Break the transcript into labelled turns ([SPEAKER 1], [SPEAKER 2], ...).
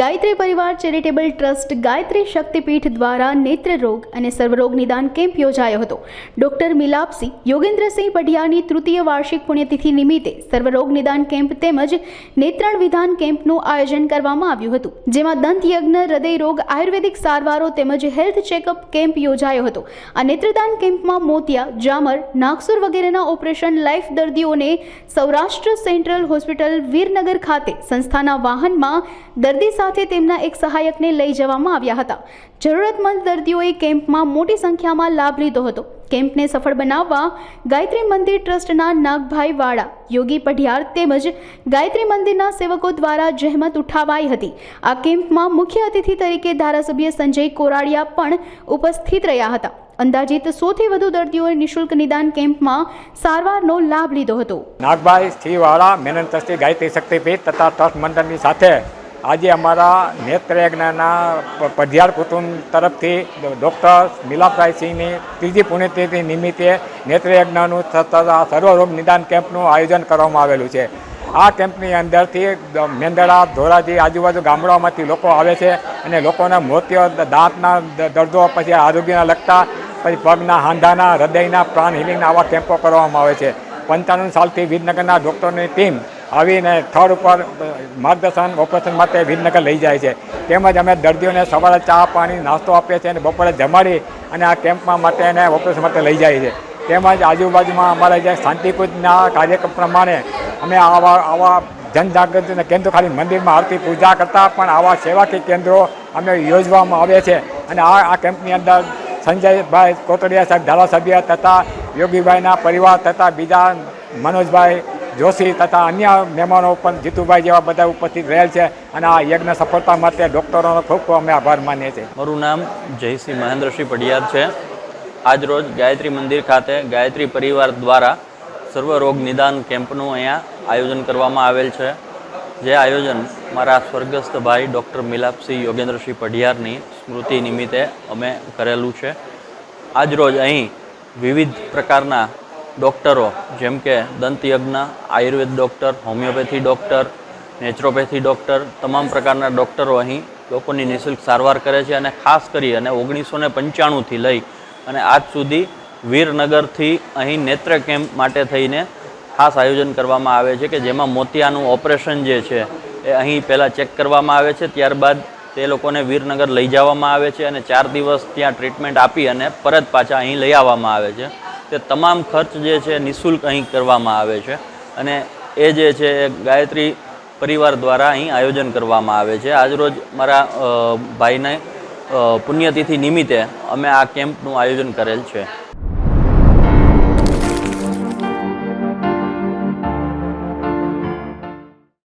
[SPEAKER 1] ગાયત્રી પરિવાર charitable trust Gayatri શક્તિપીઠ દ્વારા નેત્ર રોગ અને સર્વરોગ નિદાન કેમ્પ યોજાયો હતો। ડોક્ટર મિલાપસિંહ યોગેન્દ્રસિંહ પઢિયારની તૃતીય વાર્ષિક પુણ્યતિથિ નિમિત્તે સર્વરોગ નિદાન કેમ્પ તેમજ નેત્રણ વિધાન કેમ્પનું આયોજન કરવામાં આવ્યું હતું, જેમાં દંત યજ્ઞ, હૃદય રોગ, આયુર્વેદિક સારવારો તેમજ હેલ્થ ચેકઅપ કેમ્પ યોજાયો હતો। આ નેત્રદાન કેમ્પમાં મોતિયા, જામર, નાગસુર વગેરેના ઓપરેશન લાઈફ દર્દીઓને સૌરાષ્ટ્ર સેન્ટ્રલ હોસ્પિટલ વીરનગર ખાતે સંસ્થાના વાહનમાં દર્દી સાથે તેમના એક સહાયકને લઈ જવામાં આવ્યા હતા। જરૂરતમંદ દર્દીઓએ કેમ્પમાં મોટી સંખ્યામાં લાભ લીધો હતો। કેમ્પને સફળ બનાવવા ગાયત્રી મંદિર ટ્રસ્ટના નાગભાઈ વાળા, યોગી પઢિયાર તેમજ ગાયત્રી મંદિરના સેવકો દ્વારા જહેમત ઉઠાવાઈ હતી। આ કેમ્પમાં મુખ્ય અતિથિ તરીકે ધારાસભ્ય સંજય કોરાડિયા પણ ઉપસ્થિત રહ્યા હતા। અંદાજિત 100 થી વધુ દર્દીઓએ નિઃશુલ્ક નિદાન કેમ્પમાં સારવારનો લાભ લીધો હતો।
[SPEAKER 2] નાગભાઈ શ્રી વાળા, મેનન ટ્રસ્ટી ગાયત્રી શક્તિપીઠ તથા ટ્રસ્ટ મંડળની સાથે આજે અમારા નેત્રયજ્ઞના પઢિયાર કુટુંબ તરફથી ડૉક્ટર મિલાપસિંહની ત્રીજી પુણ્યતિથિ નિમિત્તે નેત્રયજ્ઞનું તથા સર્વરોગ નિદાન કેમ્પનું આયોજન કરવામાં આવેલું છે। આ કેમ્પની અંદરથી મેંદડા, ધોરાજી, આજુબાજુ ગામડાઓમાંથી લોકો આવે છે અને લોકોના મોતિયો, દાંતના દર્દો, પછી આરોગ્યના લગતા, પછી પગના, હાંધાના, હૃદયના, પ્રાણ હિલિંગના આવા કેમ્પો કરવામાં આવે છે। 95 સાલથી વિરનગરના ડૉક્ટરની ટીમ આવીને થર્ડ ઉપર માર્ગદર્શન ઓપરેશન માટે વિરનગર લઈ જાય છે। તેમજ અમે દર્દીઓને સવારે ચા, પાણી, નાસ્તો આપીએ છીએ અને બપોરે જમાડી અને આ કેમ્પમાં માટે એને ઓપરેશન માટે લઈ જાય છે। તેમજ આજુબાજુમાં અમારા જે શાંતિકુંજના કાર્યક્રમ પ્રમાણે અમે આવા જનજાગૃતિના કેન્દ્રો, ખાલી મંદિરમાં આરતી પૂજા કરતાં પણ આવા સેવાકીય કેન્દ્રો અમે યોજવામાં આવે છે। અને આ કેમ્પની અંદર સંજયભાઈ કોટડિયા સાહેબ ધારાસભ્ય તથા યોગીભાઈના પરિવાર તથા બીજા મનોજભાઈ જોશી તથા અન્ય મહેમાનો પણ જીતુભાઈ જેવા બધા ઉપસ્થિત રહેલ છે અને આ યજ્ઞ સફળતા માટે ડૉક્ટરોનો ખૂબ ખૂબ અમે આભાર માનીએ છીએ।
[SPEAKER 3] મારું નામ જયસિંહ મહેન્દ્રસિંહ પઢિયાર છે। આજરોજ ગાયત્રી મંદિર ખાતે ગાયત્રી પરિવાર દ્વારા સર્વરોગ નિદાન કેમ્પનું અહીંયા આયોજન કરવામાં આવેલ છે। જે આયોજન મારા સ્વર્ગસ્થ ભાઈ ડૉક્ટર મિલાપસિંહ યોગેન્દ્રસિંહ પઢિયારની સ્મૃતિ નિમિત્તે અમે કરેલું છે। આજરોજ અહીં વિવિધ પ્રકારના ડૉક્ટરો જેમ કે દંતયજ્ઞ, Ayurveda doctor, homeopathy doctor, naturopathy doctor, તમામ પ્રકારના ડૉક્ટરો અહીં લોકોની નિઃશુલ્ક સારવાર કરે છે। અને ખાસ કરી અને 1995થી લઈ અને આજ સુધી વીરનગરથી અહીં નેત્ર કેમ્પ માટે થઈને ખાસ આયોજન કરવામાં આવે છે કે જેમાં મોતિયાનું ઓપરેશન જે છે એ અહીં પહેલાં ચેક કરવામાં આવે છે, ત્યારબાદ તે લોકોને વીરનગર લઈ જવામાં આવે છે અને 4 દિવસ ત્યાં ટ્રીટમેન્ટ આપી અને પરત પાછા અહીં લઈ આવવામાં આવે છે। તે તમામ ખર્ચ જે છે નિઃશુલ્ક અહીં કરવામાં આવે છે અને એ જે છે એ ગાયત્રી પરિવાર દ્વારા અહીં આયોજન કરવામાં આવે છે। આજરોજ મારા ભાઈને પુણ્યતિથિ નિમિત્તે અમે આ કેમ્પનું આયોજન કરેલ છે।